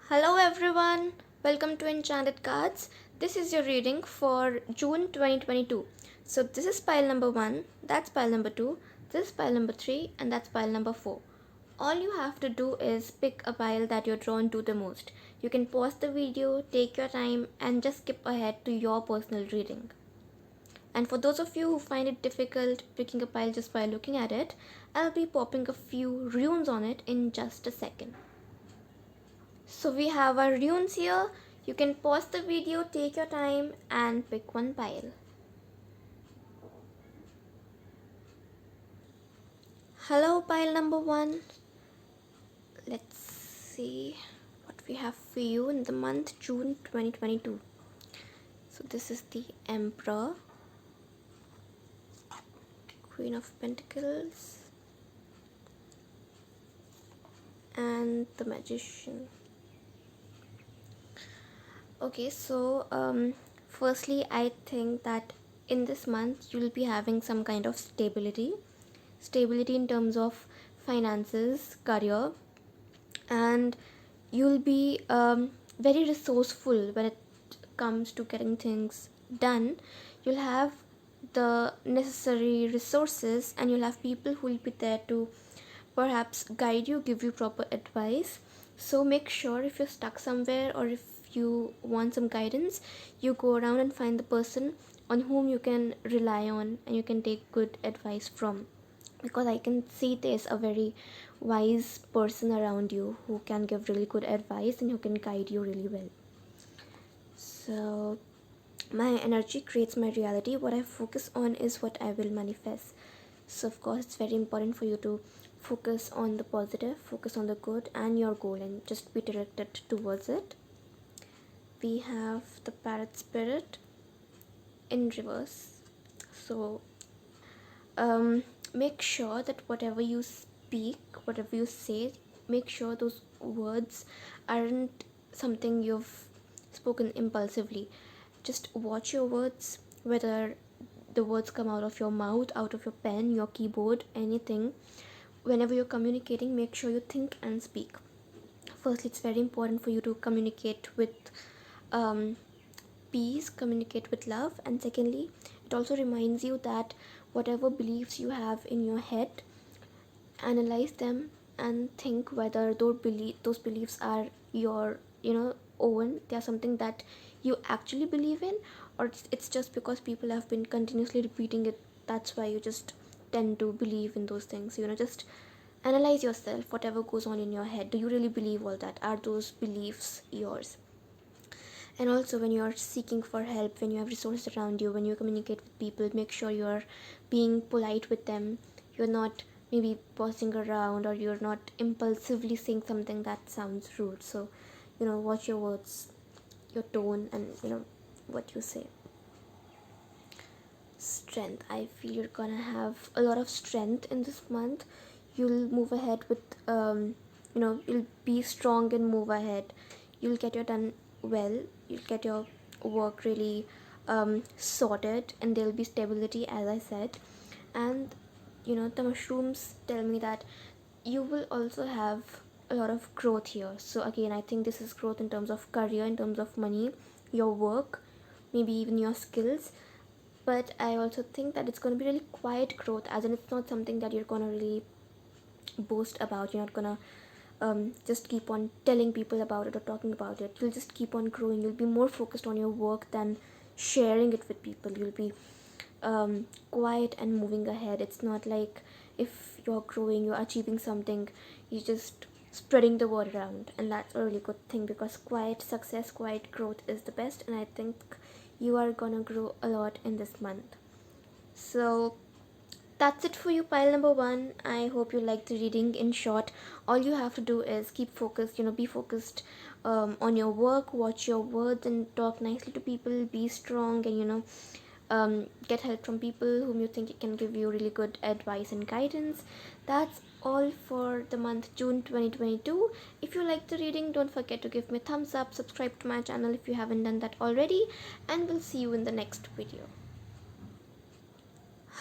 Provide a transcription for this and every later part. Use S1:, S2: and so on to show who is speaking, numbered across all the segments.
S1: Hello everyone, welcome to Enchanted Cards. This is your reading for June 2022. So this is pile number 1, that's pile number 2, this is pile number 3 and that's pile number 4. All you have to do is pick a pile that you're drawn to the most. You can pause the video, take your time and just skip ahead to your personal reading. And for those of you who find it difficult picking a pile just by looking at it, I'll be popping a few runes on it in just a second. So we have our runes here. You can pause the video, take your time and pick one pile. Hello pile number 1. Let's see what we have for you in the month June 2022. So this is the Emperor, Queen of Pentacles and the Magician. Okay, so firstly I think that in this month you'll be having some kind of stability in terms of finances, career, and you'll be very resourceful when it comes to getting things done. You'll have the necessary resources and you'll have people who will be there to perhaps guide you, give you proper advice. So make sure if you're stuck somewhere or if you want some guidance, you go around and find the person on whom you can rely on and you can take good advice from, because I can see there's a very wise person around you who can give really good advice and who can guide you really well. So my energy creates my reality. What I focus on is what I will manifest. So of course it's very important for you to focus on the positive, focus on the good and your goal and just be directed towards it. We have the Parrot Spirit in reverse. So make sure that whatever you speak, whatever you say, make sure those words aren't something you've spoken impulsively. Just watch your words, whether the words come out of your mouth, out of your pen, your keyboard, anything. Whenever you're communicating, make sure you think and speak. Firstly, it's very important for you to communicate with peace, communicate with love, and secondly, it also reminds you that whatever beliefs you have in your head, analyze them and think whether those beliefs are your own, they are something that you actually believe in, or it's just because people have been continuously repeating it, that's why you just tend to believe in those things. Just analyze yourself, whatever goes on in your head, do you really believe all that? Are those beliefs yours? And also, when you're seeking for help, when you have resources around you, when you communicate with people, make sure you're being polite with them. You're not maybe bossing around, or you're not impulsively saying something that sounds rude. So watch your words, your tone, and what you say. Strength, I feel you're gonna have a lot of strength in this month. You'll move ahead with you'll be strong and move ahead. You'll get your done well, you'll get your work really sorted, and there'll be stability, as I said. And the mushrooms tell me that you will also have a lot of growth here. So again, I think this is growth in terms of career, in terms of money, your work, maybe even your skills. But I also think that it's going to be really quiet growth, as in it's not something that you're going to really boast about. You're not going to just keep on telling people about it or talking about it. You'll just keep on growing. You'll be more focused on your work than sharing it with people. You'll be quiet and moving ahead. It's not like if you're growing, you're achieving something, you're just spreading the word around, and that's a really good thing, because quiet success, quiet growth is the best, and I think you are gonna grow a lot in this month. So that's it for you, pile number 1. I hope you liked the reading. In short, all you have to do is keep focused, be focused on your work, watch your words and talk nicely to people, be strong, and get help from people whom you think can give you really good advice and guidance. That's all for the month June 2022. If you like the reading, don't forget to give me a thumbs up, subscribe to my channel if you haven't done that already, and we'll see you in the next video.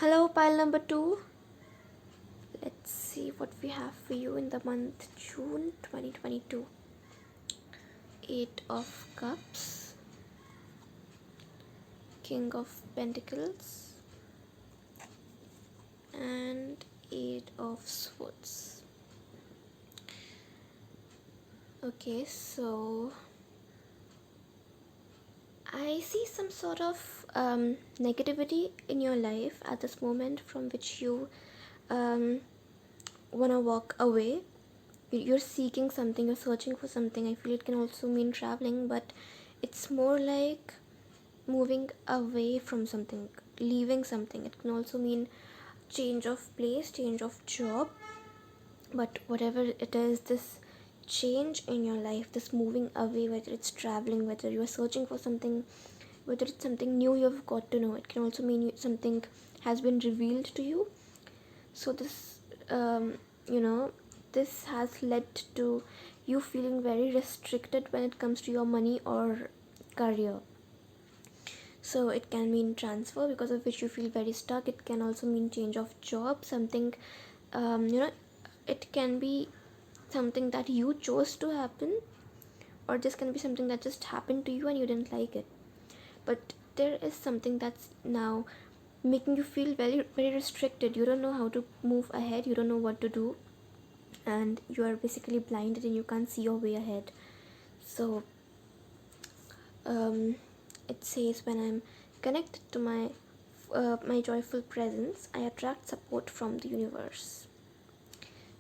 S1: Hello pile number 2. Let's see what we have for you in the month June 2022. Eight of Cups, King of Pentacles, and Eight of Swords. Okay, so I see some sort of negativity in your life at this moment from which you want to walk away. You're seeking something, you're searching for something. I feel it can also mean traveling, but it's more like moving away from something, leaving something. It can also mean change of place, change of job. But whatever it is, this change in your life, this moving away, whether it's traveling, whether you're searching for something, whether it's something new you've got to know, it can also mean something has been revealed to you. So this this has led to you feeling very restricted when it comes to your money or career. So it can mean transfer, because of which you feel very stuck. It can also mean change of job, something it can be something that you chose to happen, or this can be something that just happened to you and you didn't like it. But there is something that's now making you feel very, very restricted. You don't know how to move ahead, you don't know what to do, and you are basically blinded and you can't see your way ahead. So it says, when I'm connected to my joyful presence, I attract support from the universe.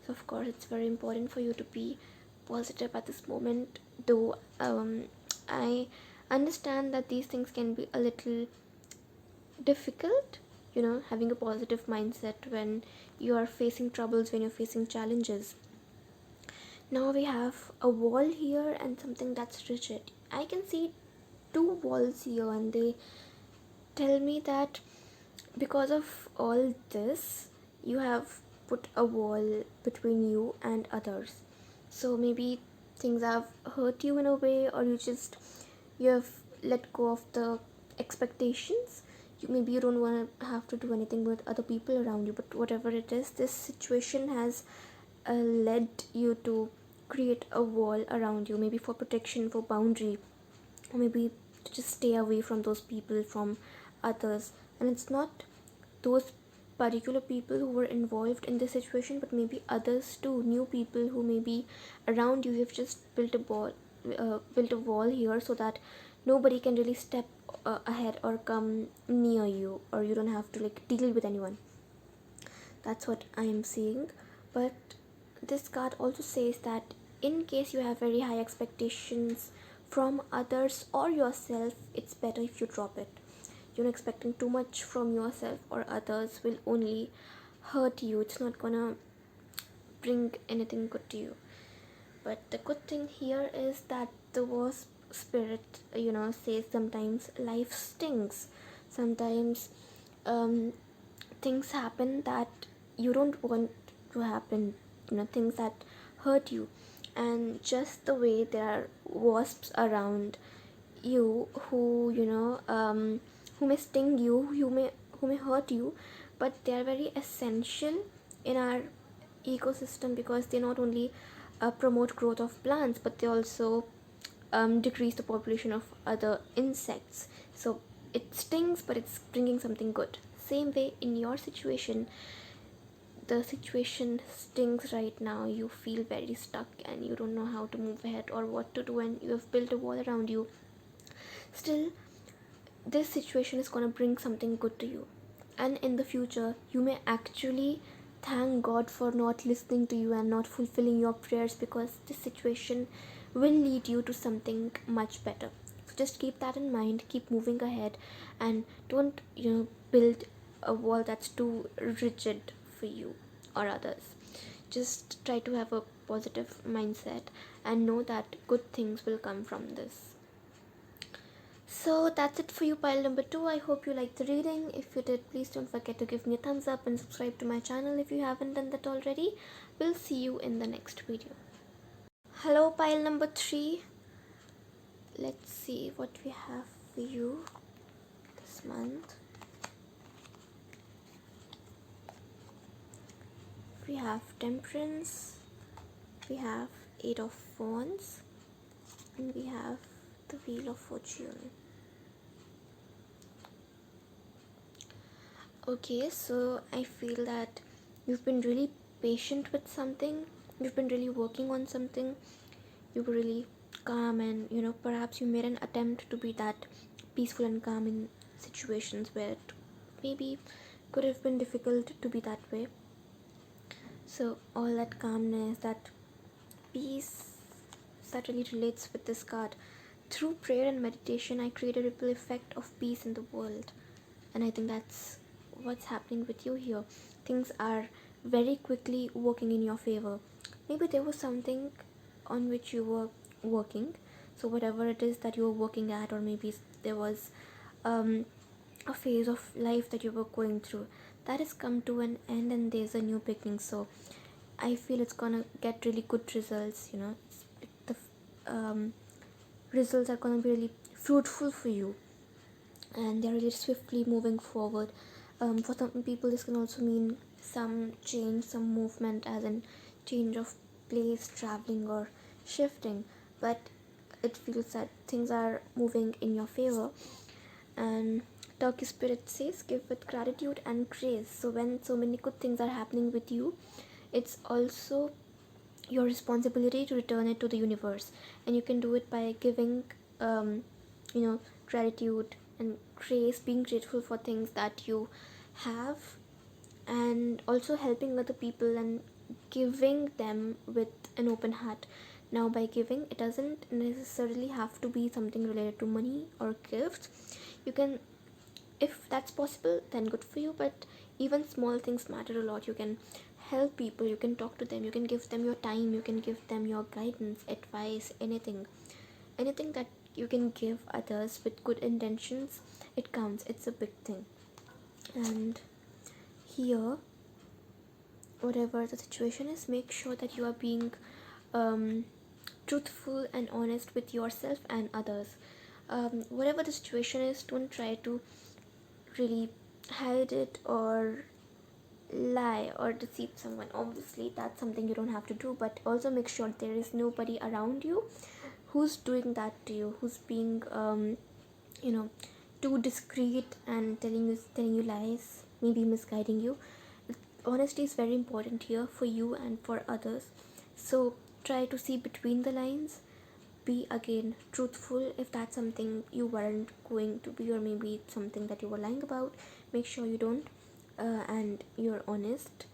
S1: So of course it's very important for you to be positive at this moment, though I understand that these things can be a little difficult, having a positive mindset when you are facing troubles, when you're facing challenges. Now we have a wall here and something that's rigid. I can see two walls here, and they tell me that because of all this, you have put a wall between you and others. So maybe things have hurt you in a way, or you have let go of the expectations. Maybe you don't want to have to do anything with other people around you, but whatever it is, this situation has led you to create a wall around you, maybe for protection, for boundary, or maybe to just stay away from those people, from others. And it's not those particular people who were involved in this situation, but maybe others too, new people who may be around you. You've just built a wall here so that nobody can really step ahead or come near you, or you don't have to deal with anyone. That's what I am seeing. But this card also says that in case you have very high expectations from others or yourself, it's better if you drop it. Expecting too much from yourself or others will only hurt you. It's not gonna bring anything good to you. But the good thing here is that the wasp spirit says sometimes life stings. Sometimes things happen that you don't want to happen, things that hurt you. And just the way there are wasps around you who who may sting you, who may hurt you, but they are very essential in our ecosystem, because they not only promote growth of plants, but they also decrease the population of other insects. So it stings, but it's bringing something good. Same way in your situation, the situation stings right now. You feel very stuck and you don't know how to move ahead or what to do, and you have built a wall around you. Still, this situation is going to bring something good to you, and in the future you may actually thank God for not listening to you and not fulfilling your prayers, because this situation will lead you to something much better. So just keep that in mind, keep moving ahead, and don't build a wall that's too rigid for you or others. Just try to have a positive mindset and know that good things will come from this. So that's it for you, pile number 2. I hope you liked the reading. If you did, please don't forget to give me a thumbs up and subscribe to my channel if you haven't done that already. We'll see you in the next video. Hello, pile number 3. Let's see what we have for you this month. We have Temperance, we have 8 of Wands, And we have the Wheel of Fortune. Okay, so I feel that you've been really patient with something, you've been really working on something, you were really calm, and perhaps you made an attempt to be that peaceful and calm in situations where it maybe could have been difficult to be that way. So, all that calmness, that peace, that really relates with this card. Through prayer and meditation, I create a ripple effect of peace in the world. And I think that's what's happening with you here. Things are very quickly working in your favor. Maybe there was something on which you were working, so whatever it is that you were working at, or maybe there was um, a phase of life that you were going through, that has come to an end and there's a new beginning. So I feel it's gonna get really good results. The results are gonna be really fruitful for you, and they're really swiftly moving forward. For some people, this can also mean some change, some movement, as in change of place, traveling, or shifting. But it feels that things are moving in your favor. And Turkey Spirit says, give with gratitude and grace. So, when so many good things are happening with you, it's also your responsibility to return it to the universe, and you can do it by giving gratitude and grace, being grateful for things that you have, and also helping other people and giving them with an open heart. Now, by giving, it doesn't necessarily have to be something related to money or gifts. You can, if that's possible, then good for you, but even small things matter a lot. You can help people, you can talk to them, you can give them your time, you can give them your guidance, advice, anything that you can give others with good intentions. It counts, it's a big thing. And here, whatever the situation is, make sure that you are being truthful and honest with yourself and others. Whatever the situation is, don't try to really hide it or lie or deceive someone. Obviously, that's something you don't have to do, but also make sure there is nobody around you who's doing that to you, who's being you know too discreet and telling you lies, maybe misguiding you. Honesty is very important here for you and for others, so try to see between the lines. Be again truthful if that's something you weren't going to be, or maybe something that you were lying about. Make sure you don't, and you're honest.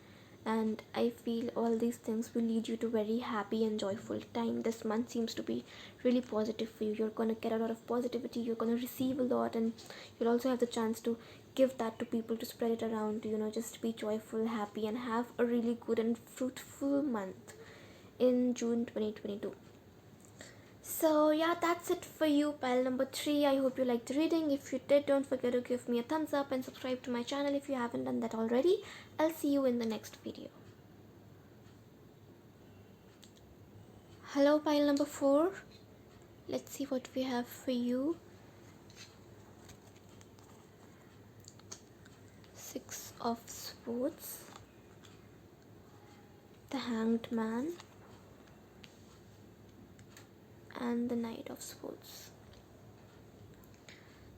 S1: And I feel all these things will lead you to very happy and joyful time. This month seems to be really positive for you. You're gonna get a lot of positivity, you're gonna receive a lot, and you'll also have the chance to give that to people, to spread it around, just be joyful, happy, and have a really good and fruitful month in June 2022. So yeah, that's it for you, pile number 3. I hope you liked the reading. If you did, don't forget to give me a thumbs up and subscribe to my channel if you haven't done that already. I'll see you in the next video. Hello, pile number 4. Let's see what we have for you. 6 of Swords, the Hanged Man, and the Knight of Swords.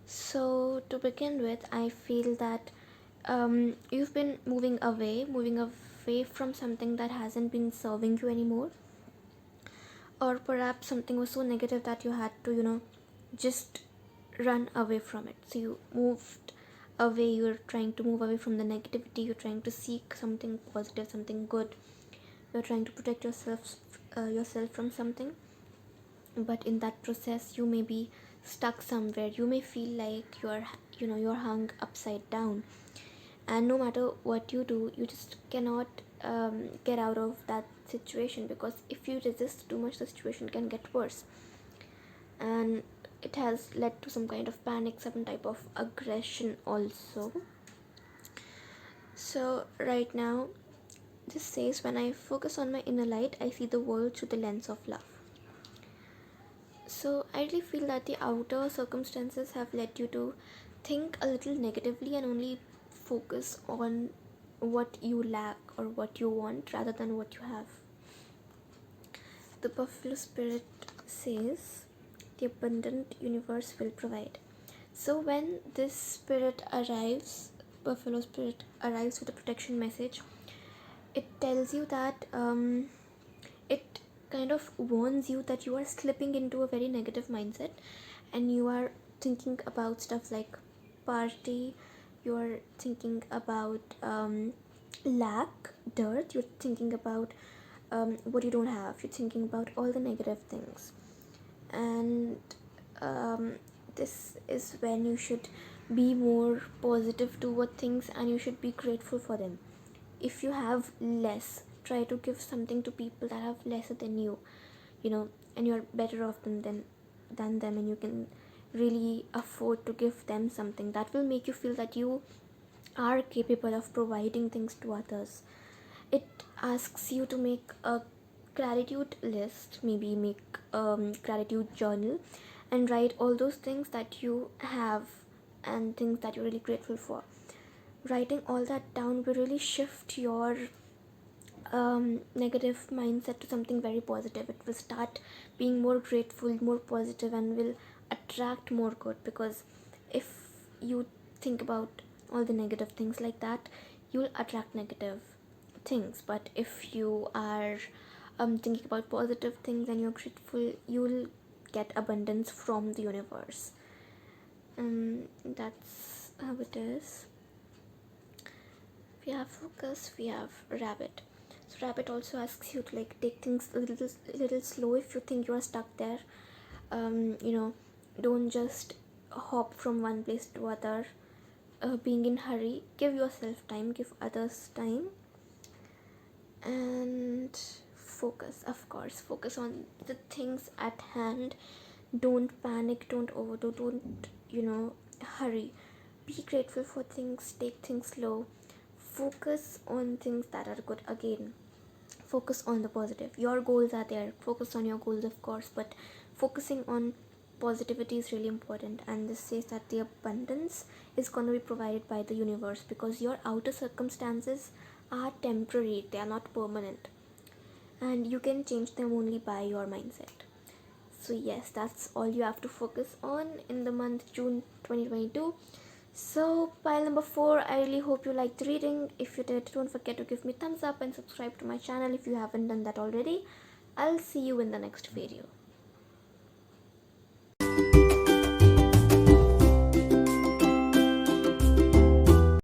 S1: So to begin with, I feel that you've been moving away from something that hasn't been serving you anymore, or perhaps something was so negative that you had to just run away from it. So you moved away, you're trying to move away from the negativity, you're trying to seek something positive, something good, you're trying to protect yourself from something. But in that process, you may be stuck somewhere. You may feel like you're hung upside down, and no matter what you do, you just cannot get out of that situation, because if you resist too much, the situation can get worse, and it has led to some kind of panic, some type of aggression also. So right now, this says, when I focus on my inner light, I see the world through the lens of love. So I really feel that the outer circumstances have led you to think a little negatively and only focus on what you lack or what you want rather than what you have. The Buffalo Spirit says, the abundant universe will provide. So when this spirit arrives, buffalo spirit arrives with a protection message, it tells you that it kind of warns you that you are slipping into a very negative mindset, and you are thinking about stuff like party, you're thinking about lack, dirt, you're thinking about what you don't have, you're thinking about all the negative things. And um, this is when you should be more positive toward things, and you should be grateful for them. If you have less, try to give something to people that have lesser than you, and you're better off than them, and you can really afford to give them something that will make you feel that you are capable of providing things to others. It asks you to make a gratitude list, maybe make gratitude journal, and write all those things that you have and things that you're really grateful for. Writing all that down will really shift your negative mindset to something very positive. It will start being more grateful, more positive, and will attract more good. Because if you think about all the negative things like that, you'll attract negative things. But if you are thinking about positive things and you're grateful, you'll get abundance from the universe. That's how it is. We have focus, we have rabbit. So rabbit also asks you to like take things a little slow. If you think you are stuck there, don't just hop from one place to other, being in hurry. Give yourself time, give others time. And focus, of course, focus on the things at hand. Don't panic, don't overdo, don't hurry. Be grateful for things, take things slow. Focus on things that are good. Again, focus on the positive. Your goals are there, focus on your goals, of course, but focusing on positivity is really important. And this says that the abundance is going to be provided by the universe, because your outer circumstances are temporary, they are not permanent, and you can change them only by your mindset. So yes, that's all you have to focus on in the month June 2022. So pile number 4, I really hope you liked the reading. If you did, don't forget to give me thumbs up and subscribe to my channel if you haven't done that already. I'll see you in the next video.